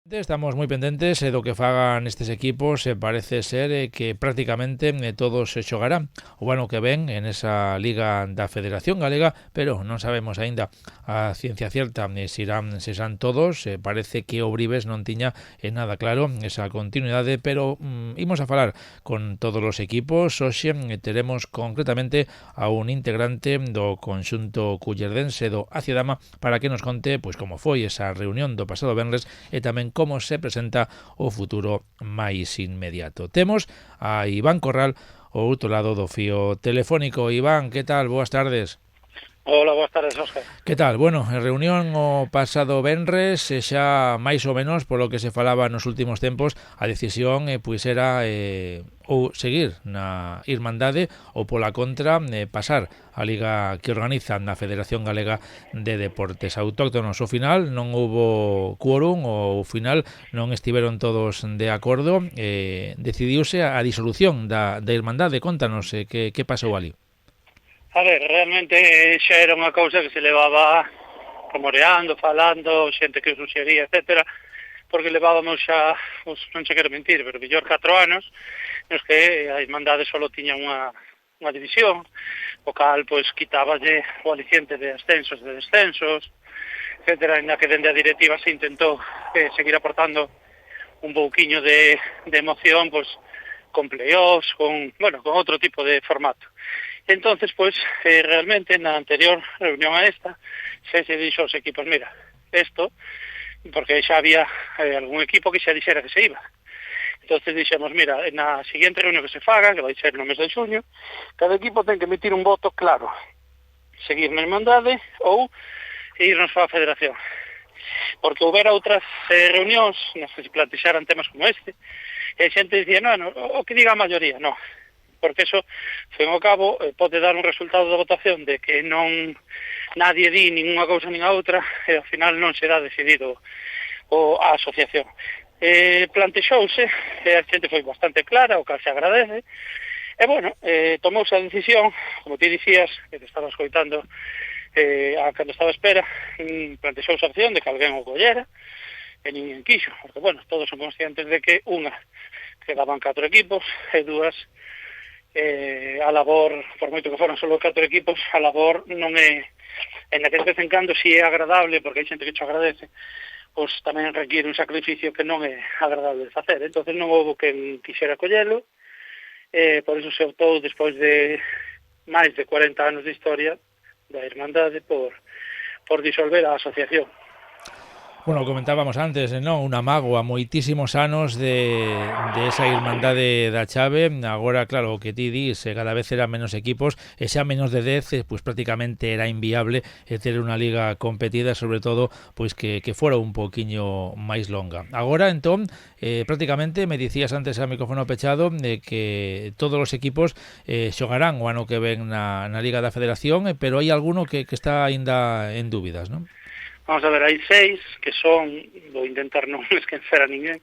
Estamos moi pendentes do que fagan estes equipos. Parece ser que prácticamente todos se xogarán o ano que ven en esa Liga da Federación Galega, pero non sabemos aínda a ciencia cierta se serán todos. Parece que o Bribes non tiña nada claro esa continuidade, pero imos a falar con todos os equipos. Hoxe teremos concretamente a un integrante do conxunto cullerdense do Aciedama para que nos conte pois como foi esa reunión do pasado venres e tamén como se presenta o futuro máis inmediato. Temos a Iván Corral ao outro lado do fío telefónico. Iván, que tal? Boas tardes. Hola, boas tardes, Óscar. Que tal? Bueno, reunión o pasado venres, xa máis ou menos polo que se falaba nos últimos tempos, a decisión pois era ou seguir na Irmandade ou pola contra pasar a liga que organiza na Federación Galega de Deportes Autóctonos. Ao final non houbo quórum, ao final non estiveron todos de acordo, decidiuse a disolución da Irmandade. Contanos que pasou ali. A ver, realmente xa era unha cousa que se levaba rumoreando, falando, xente que o suxería, etcétera, porque levábamos xa, non se quero mentir, pero mellor 4 anos, nos que a Irmandade só tiña unha división, o cal, pois, quitáballe o aliciente de ascensos, de descensos, etcétera, na que dende a directiva se intentou seguir aportando un pouquiño de emoción, pois, con playoffs, con outro tipo de formato. Entonces, pois, realmente, na anterior reunión a esta, xa se dixo aos equipos, mira, esto, porque xa había algún equipo que xa dixera que se iba. Entonces dixemos, mira, na siguiente reunión que se faga, que vai ser no mes de xuño, cada equipo ten que emitir un voto claro, seguir na Irmandade ou irnos para a Federación. Porque houbera outras reunións nas que se plantexaran temas como este, e a xente dicía, non, o que diga a maioría, non, porque eso, fin ao cabo, pode dar un resultado da votación de que non nadie di ninguna cousa nin a outra e ao final non será decidido a asociación. Plantexouse, a xente foi bastante clara, o que se agradece, e bueno, tomouse a decisión, como ti dicías, que te estaba escoitando cando estaba a espera, plantexouse a opción de que alguén o collera, e ninguén quixo, porque bueno, todos son conscientes de que unha, quedaban 4 equipos, e dúas, a labor, por moito que foran só 4 equipos, a labor non é, en que de vez en cando si é agradable, porque hai xente que xo agradece, pois tamén requiere un sacrificio que non é agradable de facer. Entonces non houve quen quixera collelo, por iso se optou, despois de máis de 40 anos de historia da Irmandade, por disolver a asociación. Bueno, comentábamos antes, non? Unha mágoa, moitísimos anos de esa Irmandade da Chave. Agora, claro, o que ti dis, cada vez eran menos equipos, e xa menos de 10, pois prácticamente era inviable ter unha liga competida, sobre todo, pois que fora un poquiño máis longa. Agora, entón, prácticamente, me dicías antes a micrófono pechado, que todos os equipos xogarán o ano que ven na Liga da Federación, pero hai alguno que está aínda en dúbidas, non? Vamos a ver, hai 6 que son, vou intentar non esquecer a ninguén,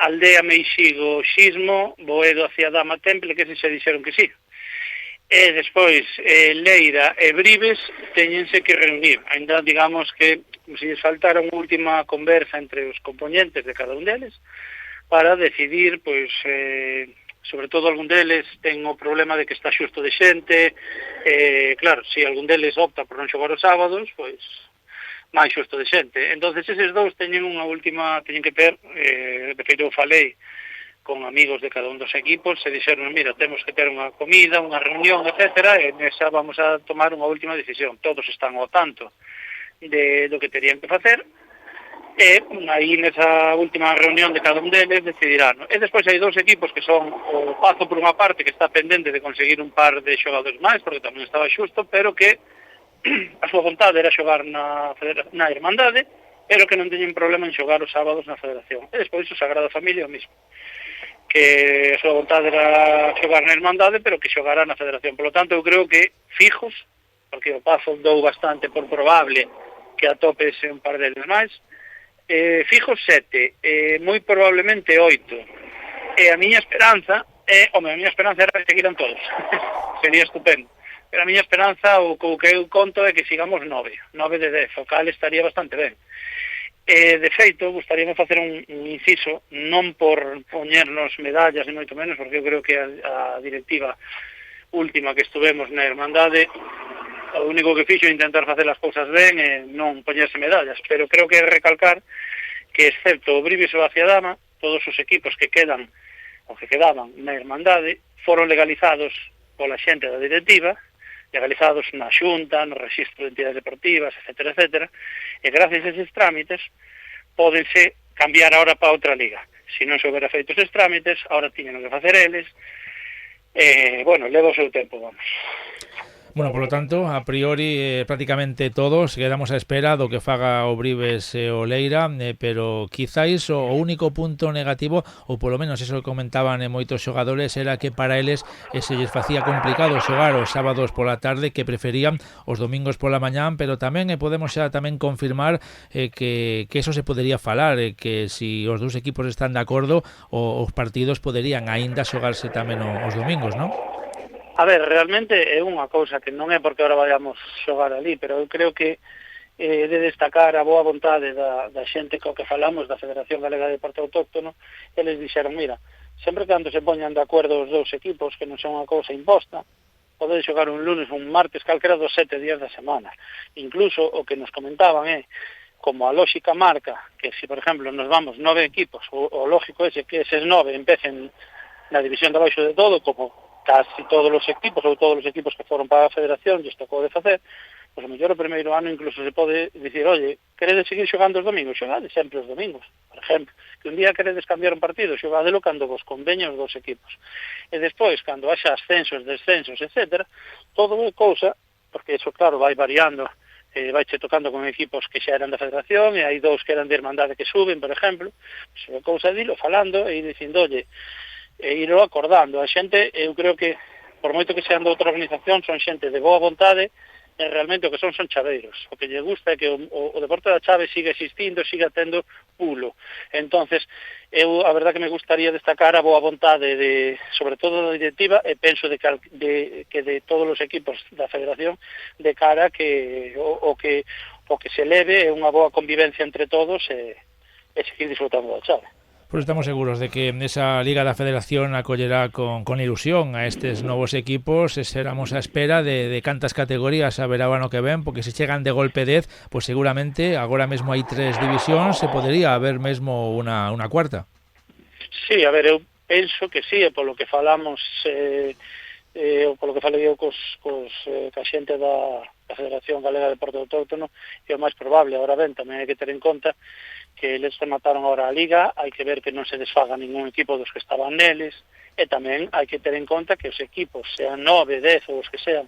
Aldea, Meixigo, Xismo, Boedo, Aciadama, Temple, que se dixeron que sí. E despois, Leira e Bribes teñense que reunir. Ainda digamos que se lles faltara unha última conversa entre os componentes de cada un deles para decidir, pois, sobre todo algún deles ten o problema de que está xusto de xente, claro, se algún deles opta por non xogar os sábados, pois máis xusto de xente. Entonces eses dous teñen unha última, teñen que ter, de feito eu falei con amigos de cada un dos equipos, se dixeron, mira, temos que ter unha comida, unha reunión, etcétera, e nesa vamos a tomar unha última decisión. Todos están ao tanto do que terían que facer, e aí nesa última reunión de cada un deles decidirán. E despois hai 2 equipos que son o Pazo por unha parte, que está pendente de conseguir un par de xogadores máis, porque tamén estaba xusto, pero que a súa vontade era xogar na Irmandade, pero que non teñen problema en xogar os sábados na Federación. E despois o Sagrada Familia o mismo, que a súa vontade era xogar na Irmandade, pero que xogara na Federación. Por lo tanto, eu creo que fijos, porque o Pazo dou bastante por probable que atopese un par deles máis, fijos 7, moi probablemente 8. E a miña esperanza era que seguiran todos. Sería estupendo. Pero a miña esperanza, o que eu conto é que sigamos 9 de 10, o cal estaría bastante ben. De feito, gustaríame facer un inciso, non por poñernos medallas, ni moito menos, porque eu creo que a directiva última que estuvemos na Hermandade, o único que fixo é intentar facer as cousas ben e non poñerse medallas, pero creo que é recalcar que, excepto o Bribes e o Aciadama, todos os equipos que quedan, ou que quedaban na Hermandade, foron legalizados pola xente da directiva, legalizados na Xunta, no Rexistro de Entidades Deportivas, etcétera, etcétera, e gracias a eses trámites pódense cambiar ahora para outra liga. Se non se houbera feito eses trámites, ahora tiñen que facer eles, bueno, leva o seu tempo, vamos. Bueno, por lo tanto, a priori prácticamente todos quedamos a espera do que faga o Bribes e o Leira, pero quizáis o único punto negativo, ou polo menos eso que comentaban moitos xogadores, era que para eles se lles facía complicado xogar os sábados pola tarde, que preferían os domingos pola mañán, pero tamén podemos xa tamén confirmar que eso se podería falar, que si os dous equipos están de acordo, os partidos poderían aínda xogarse tamén os domingos, non? A ver, realmente é unha cousa que non é porque ahora vayamos xogar ali, pero eu creo que de destacar a boa vontade da xente co que falamos da Federación Galega de Deporte Autóctono. Eles dixeron, mira, sempre cando se poñan de acordo os dous equipos, que non son unha cousa imposta, poden xogar un lunes ou un martes, calquera dos 7 días da semana. Incluso o que nos comentaban é, como a lógica marca, que se, por exemplo, nos vamos 9 equipos, o lógico é que eses 9 empecen na división de abaixo de todo, como casi todos os equipos, ou todos os equipos que foron para a Federación, e isto pode facer, pois a mellor o primeiro ano incluso se pode dicir, oye, queredes seguir xogando os domingos? Xogade sempre os domingos, por exemplo, que un día queredes cambiar un partido, xogadelo cando vos conveña os dos equipos. E despois, cando haxa ascensos, descensos, etcétera, todo é cousa, porque eso, claro, vai variando, vaiche tocando con equipos que xa eran da Federación, e hai dous que eran de Hermandade que suben, por exemplo, pois é cousa dilo, falando, e dicindo, oye, e irlo acordando. A xente, eu creo que, por moito que sean de outra organización, son xente de boa vontade, e realmente o que son chaveiros. O que lle gusta é que o deporte da chave siga existindo, siga tendo pulo. Entonces, eu a verdad que me gustaría destacar a boa vontade sobre todo da directiva, e penso que de todos os equipos da Federación, de cara que o que se leve é unha boa convivencia entre todos e seguir disfrutando da chave. Pues estamos seguros de que esa Liga da Federación acollerá con ilusión a estes novos equipos. Esperamos a espera de cantas categorías haberá o ano que ven, porque se chegan de golpe 10, pues seguramente agora mesmo hai 3 divisións, se podería haber mesmo unha cuarta. Sí, a ver, eu penso que sí, e polo que falamos, polo que falei eu ca xente da Federación Galega de Deporte Autóctono, é o máis probable. Ahora ben, tamén hai que ter en conta que eles remataron agora a Liga, hai que ver que non se desfaga ningún equipo dos que estaban neles, e tamén hai que ter en conta que os equipos, sean 9, 10 ou os que sean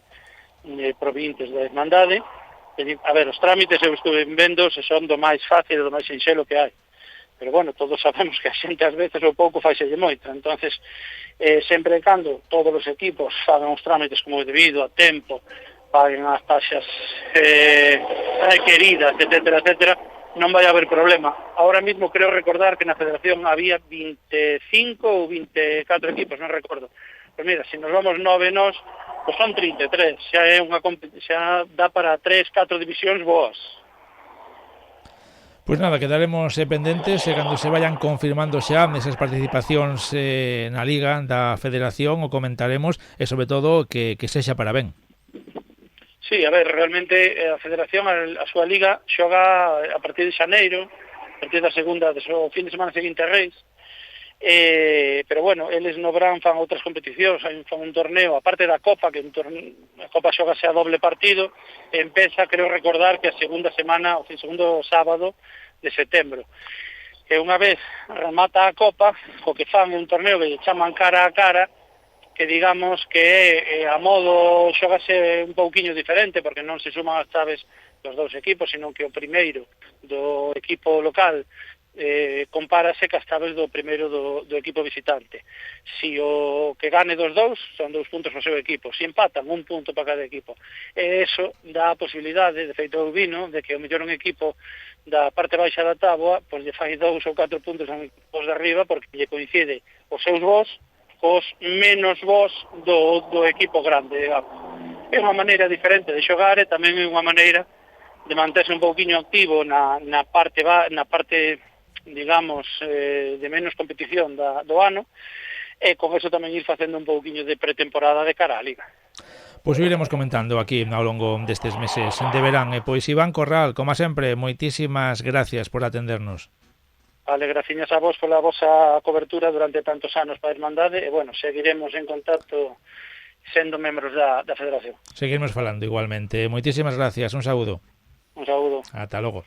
provintes da Hermandade, a ver, os trámites eu estuve vendo se son do máis fácil e do máis sinxelo que hai. Pero bueno, todos sabemos que a xente ás veces ou pouco faiselle moito, entonces sempre e cando todos os equipos fagan os trámites como debido, a tempo, paguen as taxas requeridas, etcétera, etcétera, non vai haber problema. Ahora mismo creo recordar que na Federación había 25 ou 24 equipos, non recordo. Pero mira, se nos vamos 9 nós, pues son 33, xa dá para 3, 4 divisións boas. Pues nada, quedaremos pendentes cando se vayan confirmando xa esas participacións na Liga da Federación, o comentaremos, e sobre todo que sexa para ben. Sí, a ver, realmente a Federación, a súa Liga, xoga a partir de xaneiro, a partir da segunda, o fin de semana seguinte a Reis, pero bueno, eles no verán fan outras competicións, fan un torneo, aparte da Copa, que a Copa xogase a doble partido, empeza, creo recordar, que a segunda semana, o segundo sábado de setembro. E unha vez remata a Copa, o que fan é un torneo que chaman cara a cara, que digamos que a modo xógase un pouquiño diferente, porque non se suman as chaves dos dous equipos, sino que o primeiro do equipo local compárase cas chaves do primeiro do equipo visitante. Si o que gane dos dous, son 2 puntos no seu equipo. Si empatan, 1 punto para cada equipo. E eso dá a posibilidade, de feito eu vino, de que o mellor un equipo da parte baixa da táboa, pois lle fai 2 ou 4 puntos aos equipos de arriba, porque lle coincide os seus vós cos menos vós do equipo grande, digamos. É unha maneira diferente de xogar e tamén é unha maneira manterse un pouquiño activo na parte digamos, de menos competición do ano, e con eso tamén ir facendo un pouquiño de pretemporada de cara á Liga. Pois o iremos comentando aquí ao longo destes meses de verán. E pois Iván Corral, como sempre, moitísimas gracias por atendernos. Vale, graciñas a vos pola vosa cobertura durante tantos anos para a Irmandade, e, bueno, seguiremos en contacto sendo membros da Federación. Seguimos falando igualmente. Moitísimas gracias, un saúdo. Un saúdo. Ata logo.